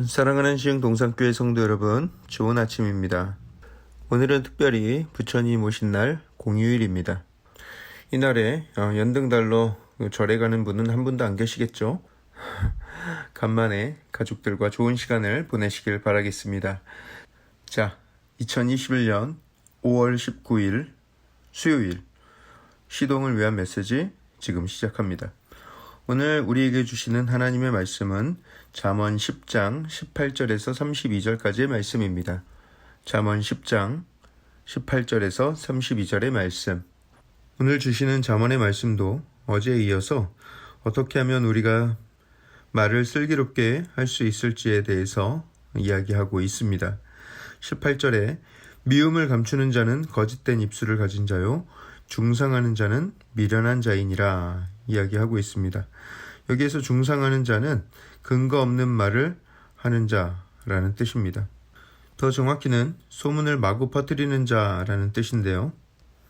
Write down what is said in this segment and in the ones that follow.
사랑하는 시흥동산교회 성도 여러분, 좋은 아침입니다. 오늘은 특별히 부처님 오신 날 공휴일입니다. 이날에 연등달로 절에 가는 분은 한 분도 안 계시겠죠? 간만에 가족들과 좋은 시간을 보내시길 바라겠습니다. 자, 2021년 5월 19일 수요일 시동을 위한 메시지 지금 시작합니다. 오늘 우리에게 주시는 하나님의 말씀은 잠언 10장 18절에서 32절까지의 말씀입니다. 잠언 10장 18절에서 32절의 말씀. 오늘 주시는 잠언의 말씀도 어제에 이어서 어떻게 하면 우리가 말을 슬기롭게 할 수 있을지에 대해서 이야기하고 있습니다. 18절에 미움을 감추는 자는 거짓된 입술을 가진 자요, 중상하는 자는 미련한 자이니라 이야기하고 있습니다. 여기에서 중상하는 자는 근거 없는 말을 하는 자라는 뜻입니다. 더 정확히는 소문을 마구 퍼뜨리는 자라는 뜻인데요.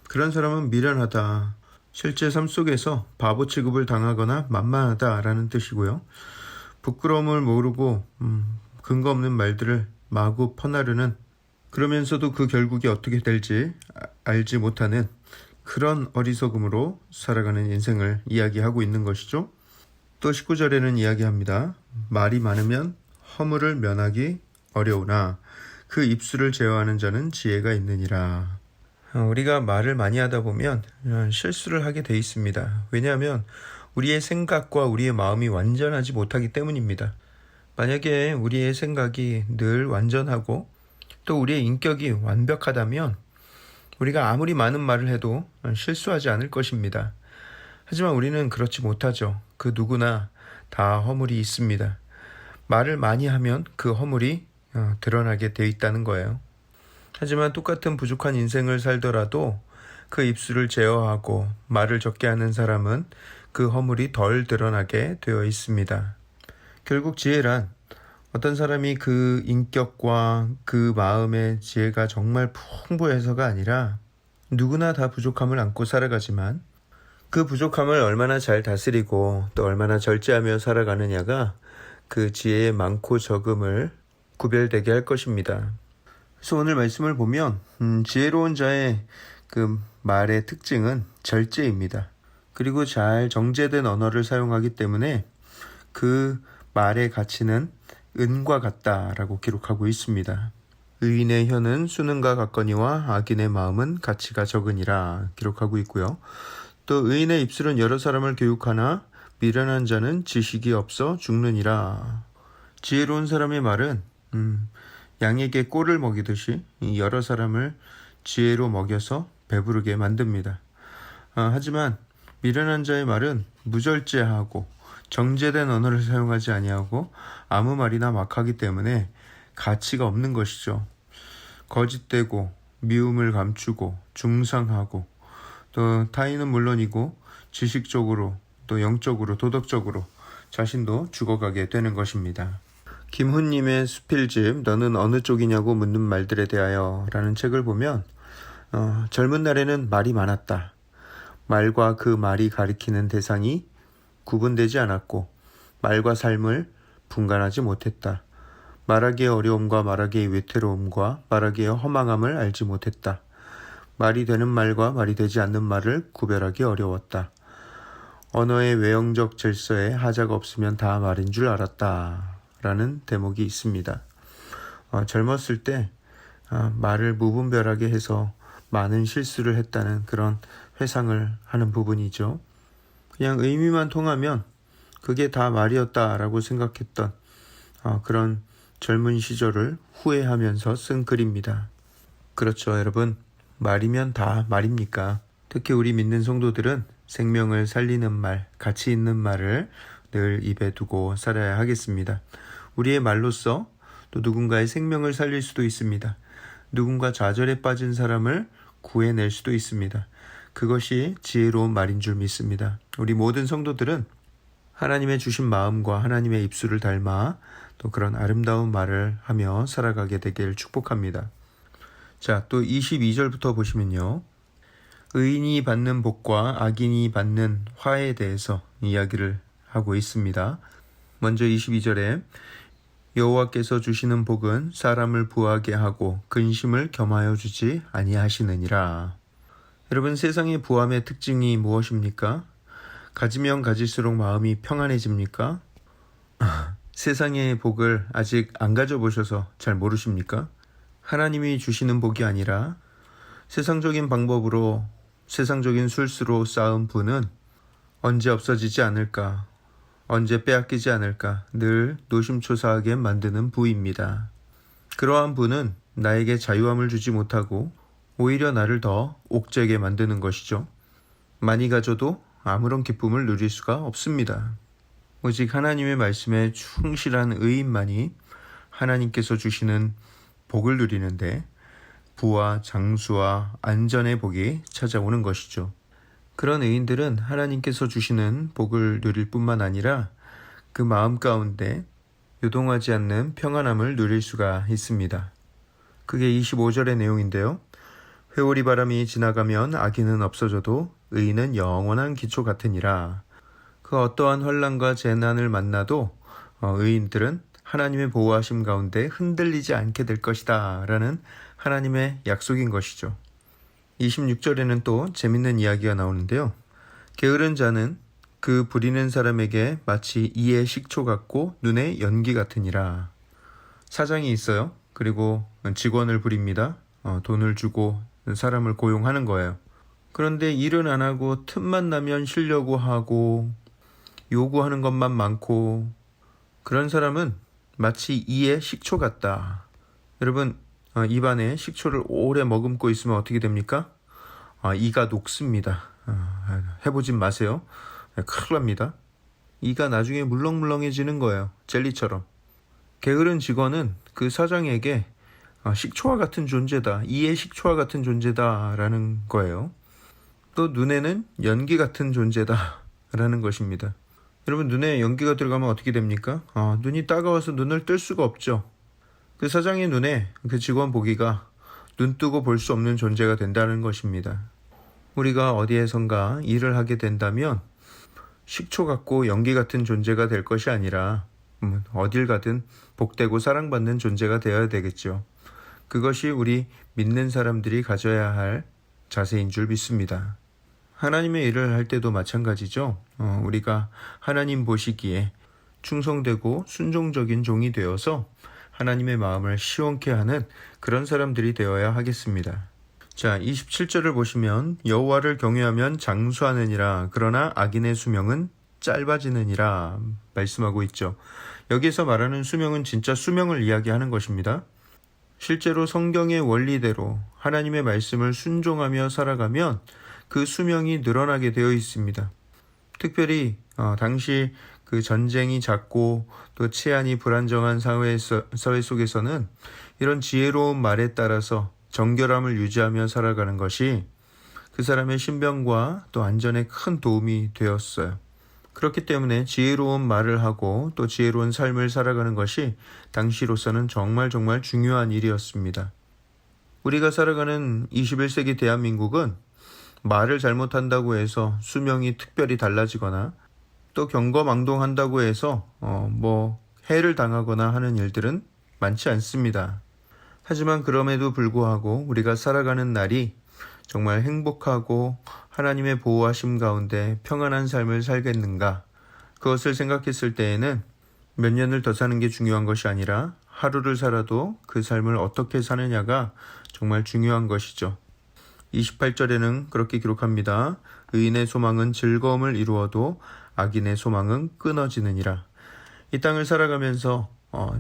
그런 사람은 미련하다, 실제 삶 속에서 바보 취급을 당하거나 만만하다라는 뜻이고요. 부끄러움을 모르고 근거 없는 말들을 마구 퍼나르는, 그러면서도 그 결국이 어떻게 될지 알지 못하는 그런 어리석음으로 살아가는 인생을 이야기하고 있는 것이죠. 또 19절에는 이야기합니다. 말이 많으면 허물을 면하기 어려우나 그 입술을 제어하는 자는 지혜가 있느니라. 우리가 말을 많이 하다 보면 실수를 하게 돼 있습니다. 왜냐하면 우리의 생각과 우리의 마음이 완전하지 못하기 때문입니다. 만약에 우리의 생각이 늘 완전하고 또 우리의 인격이 완벽하다면 우리가 아무리 많은 말을 해도 실수하지 않을 것입니다. 하지만 우리는 그렇지 못하죠. 그 누구나 다 허물이 있습니다. 말을 많이 하면 그 허물이 드러나게 돼 있다는 거예요. 하지만 똑같은 부족한 인생을 살더라도 그 입술을 제어하고 말을 적게 하는 사람은 그 허물이 덜 드러나게 되어 있습니다. 결국 지혜란 어떤 사람이 그 인격과 그 마음의 지혜가 정말 풍부해서가 아니라 누구나 다 부족함을 안고 살아가지만 그 부족함을 얼마나 잘 다스리고 또 얼마나 절제하며 살아가느냐가 그 지혜의 많고 적음을 구별되게 할 것입니다. 그래서 오늘 말씀을 보면 지혜로운 자의 그 말의 특징은 절제입니다. 그리고 잘 정제된 언어를 사용하기 때문에 그 말의 가치는 은과 같다라고 기록하고 있습니다. 의인의 혀는 수능과 같거니와 악인의 마음은 가치가 적으니라 기록하고 있고요. 또 의인의 입술은 여러 사람을 교육하나 미련한 자는 지식이 없어 죽느니라. 지혜로운 사람의 말은 양에게 꼴을 먹이듯이 여러 사람을 지혜로 먹여서 배부르게 만듭니다. 하지만 미련한 자의 말은 무절제하고 정제된 언어를 사용하지 아니하고 아무 말이나 막 하기 때문에 가치가 없는 것이죠. 거짓되고 미움을 감추고 중상하고 또 타인은 물론이고 지식적으로 또 영적으로 도덕적으로 자신도 죽어가게 되는 것입니다. 김훈님의 수필집 너는 어느 쪽이냐고 묻는 말들에 대하여 라는 책을 보면 젊은 날에는 말이 많았다. 말과 그 말이 가리키는 대상이 구분되지 않았고 말과 삶을 분간하지 못했다. 말하기의 어려움과 말하기의 외태로움과 말하기의 허망함을 알지 못했다. 말이 되는 말과 말이 되지 않는 말을 구별하기 어려웠다. 언어의 외형적 질서에 하자가 없으면 다 말인 줄 알았다. 라는 대목이 있습니다. 젊었을 때 말을 무분별하게 해서 많은 실수를 했다는 그런 회상을 하는 부분이죠. 그냥 의미만 통하면 그게 다 말이었다라고 생각했던 그런 젊은 시절을 후회하면서 쓴 글입니다. 그렇죠, 여러분. 말이면 다 말입니까? 특히 우리 믿는 성도들은 생명을 살리는 말, 가치 있는 말을 늘 입에 두고 살아야 하겠습니다. 우리의 말로써 또 누군가의 생명을 살릴 수도 있습니다. 누군가 좌절에 빠진 사람을 구해낼 수도 있습니다. 그것이 지혜로운 말인 줄 믿습니다. 우리 모든 성도들은 하나님의 주신 마음과 하나님의 입술을 닮아 또 그런 아름다운 말을 하며 살아가게 되길 축복합니다. 자, 또 22절부터 보시면요. 의인이 받는 복과 악인이 받는 화에 대해서 이야기를 하고 있습니다. 먼저 22절에 여호와께서 주시는 복은 사람을 부하게 하고 근심을 겸하여 주지 아니하시느니라. 여러분, 세상의 부함의 특징이 무엇입니까? 가지면 가질수록 마음이 평안해집니까? 세상의 복을 아직 안 가져보셔서 잘 모르십니까? 하나님이 주시는 복이 아니라 세상적인 방법으로, 세상적인 술수로 쌓은 부는 언제 없어지지 않을까, 언제 빼앗기지 않을까 늘 노심초사하게 만드는 부입니다. 그러한 부는 나에게 자유함을 주지 못하고 오히려 나를 더 옥죄게 만드는 것이죠. 많이 가져도 아무런 기쁨을 누릴 수가 없습니다. 오직 하나님의 말씀에 충실한 의인만이 하나님께서 주시는 복을 누리는데 부와 장수와 안전의 복이 찾아오는 것이죠. 그런 의인들은 하나님께서 주시는 복을 누릴 뿐만 아니라 그 마음 가운데 요동하지 않는 평안함을 누릴 수가 있습니다. 그게 25절의 내용인데요. 회오리 바람이 지나가면 악인은 없어져도 의인은 영원한 기초 같으니라. 그 어떠한 환난과 재난을 만나도 의인들은 하나님의 보호하심 가운데 흔들리지 않게 될 것이다 라는 하나님의 약속인 것이죠. 26절에는 또 재밌는 이야기가 나오는데요. 게으른 자는 그 부리는 사람에게 마치 이의 식초 같고 눈의 연기 같으니라. 사장이 있어요. 그리고 직원을 부립니다. 돈을 주고 사람을 고용하는 거예요. 그런데 일은 안 하고 틈만 나면 쉬려고 하고 요구하는 것만 많고, 그런 사람은 마치 이의 식초 같다. 여러분, 입안에 식초를 오래 머금고 있으면 어떻게 됩니까? 이가 녹습니다. 해보진 마세요. 큰일 납니다. 이가 나중에 물렁물렁해지는 거예요. 젤리처럼. 게으른 직원은 그 사장에게 식초와 같은 존재다, 이의 식초와 같은 존재다 라는 거예요. 또 눈에는 연기 같은 존재다 라는 것입니다. 여러분, 눈에 연기가 들어가면 어떻게 됩니까? 눈이 따가워서 눈을 뜰 수가 없죠. 그 사장의 눈에 그 직원 보기가 눈 뜨고 볼 수 없는 존재가 된다는 것입니다. 우리가 어디에선가 일을 하게 된다면 식초 같고 연기 같은 존재가 될 것이 아니라 어딜 가든 복되고 사랑받는 존재가 되어야 되겠죠. 그것이 우리 믿는 사람들이 가져야 할 자세인 줄 믿습니다. 하나님의 일을 할 때도 마찬가지죠. 우리가 하나님 보시기에 충성되고 순종적인 종이 되어서 하나님의 마음을 시원케 하는 그런 사람들이 되어야 하겠습니다. 자, 27절을 보시면 여호와를 경외하면 장수하느니라, 그러나 악인의 수명은 짧아지느니라 말씀하고 있죠. 여기서 말하는 수명은 진짜 수명을 이야기하는 것입니다. 실제로 성경의 원리대로 하나님의 말씀을 순종하며 살아가면 그 수명이 늘어나게 되어 있습니다. 특별히 당시 그 전쟁이 잦고 또 치안이 불안정한 사회 속에서는 이런 지혜로운 말에 따라서 정결함을 유지하며 살아가는 것이 그 사람의 신병과 또 안전에 큰 도움이 되었어요. 그렇기 때문에 지혜로운 말을 하고 또 지혜로운 삶을 살아가는 것이 당시로서는 정말 중요한 일이었습니다. 우리가 살아가는 21세기 대한민국은 말을 잘못한다고 해서 수명이 특별히 달라지거나 또 경거망동한다고 해서 해를 당하거나 하는 일들은 많지 않습니다. 하지만 그럼에도 불구하고 우리가 살아가는 날이 정말 행복하고 하나님의 보호하심 가운데 평안한 삶을 살겠는가, 그것을 생각했을 때에는 몇 년을 더 사는 게 중요한 것이 아니라 하루를 살아도 그 삶을 어떻게 사느냐가 정말 중요한 것이죠. 28절에는 그렇게 기록합니다. 의인의 소망은 즐거움을 이루어도 악인의 소망은 끊어지느니라. 이 땅을 살아가면서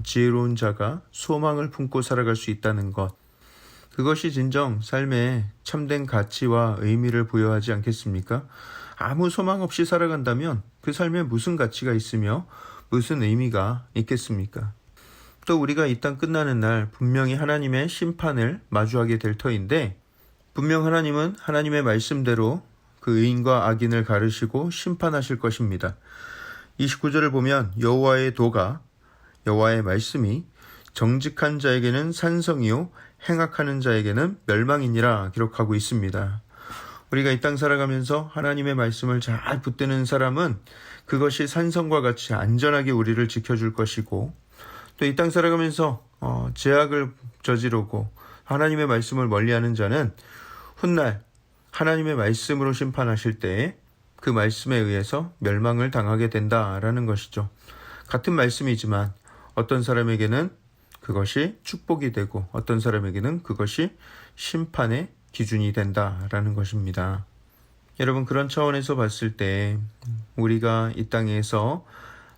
지혜로운 자가 소망을 품고 살아갈 수 있다는 것, 그것이 진정 삶에 참된 가치와 의미를 부여하지 않겠습니까? 아무 소망 없이 살아간다면 그 삶에 무슨 가치가 있으며 무슨 의미가 있겠습니까? 또 우리가 이 땅 끝나는 날 분명히 하나님의 심판을 마주하게 될 터인데, 분명 하나님은 하나님의 말씀대로 그 의인과 악인을 가르시고 심판하실 것입니다. 29절을 보면 여호와의 도가, 여호와의 말씀이 정직한 자에게는 산성이요 행악하는 자에게는 멸망이니라 기록하고 있습니다. 우리가 이 땅 살아가면서 하나님의 말씀을 잘 붙드는 사람은 그것이 산성과 같이 안전하게 우리를 지켜줄 것이고, 또 이 땅 살아가면서 죄악을 저지르고 하나님의 말씀을 멀리하는 자는 훗날 하나님의 말씀으로 심판하실 때에 그 말씀에 의해서 멸망을 당하게 된다라는 것이죠. 같은 말씀이지만 어떤 사람에게는 그것이 축복이 되고 어떤 사람에게는 그것이 심판의 기준이 된다라는 것입니다. 여러분, 그런 차원에서 봤을 때 우리가 이 땅에서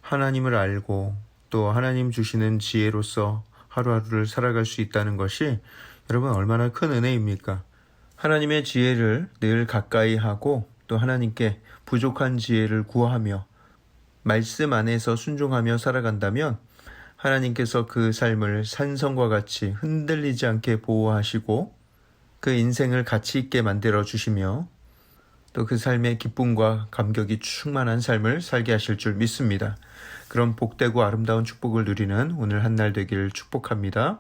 하나님을 알고 또 하나님 주시는 지혜로서 하루하루를 살아갈 수 있다는 것이 여러분 얼마나 큰 은혜입니까? 하나님의 지혜를 늘 가까이 하고 또 하나님께 부족한 지혜를 구하며 말씀 안에서 순종하며 살아간다면 하나님께서 그 삶을 산성과 같이 흔들리지 않게 보호하시고 그 인생을 가치 있게 만들어 주시며 또 그 삶의 기쁨과 감격이 충만한 삶을 살게 하실 줄 믿습니다. 그런 복되고 아름다운 축복을 누리는 오늘 한날 되기를 축복합니다.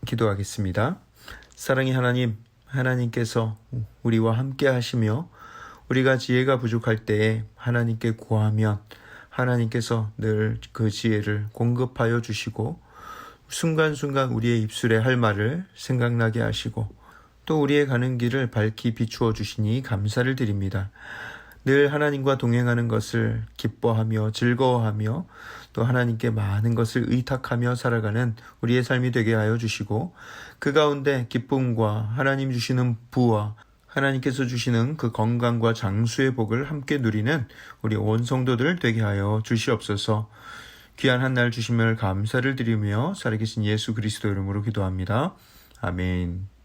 기도하겠습니다. 사랑의 하나님, 하나님께서 우리와 함께 하시며 우리가 지혜가 부족할 때에 하나님께 구하면 하나님께서 늘 그 지혜를 공급하여 주시고 순간순간 우리의 입술에 할 말을 생각나게 하시고 또 우리의 가는 길을 밝히 비추어 주시니 감사를 드립니다. 늘 하나님과 동행하는 것을 기뻐하며 즐거워하며 또 하나님께 많은 것을 의탁하며 살아가는 우리의 삶이 되게 하여 주시고 그 가운데 기쁨과 하나님 주시는 부와 하나님께서 주시는 그 건강과 장수의 복을 함께 누리는 우리 온 성도들 되게 하여 주시옵소서. 귀한 한날 주심을 감사를 드리며 살아계신 예수 그리스도 이름으로 기도합니다. 아멘.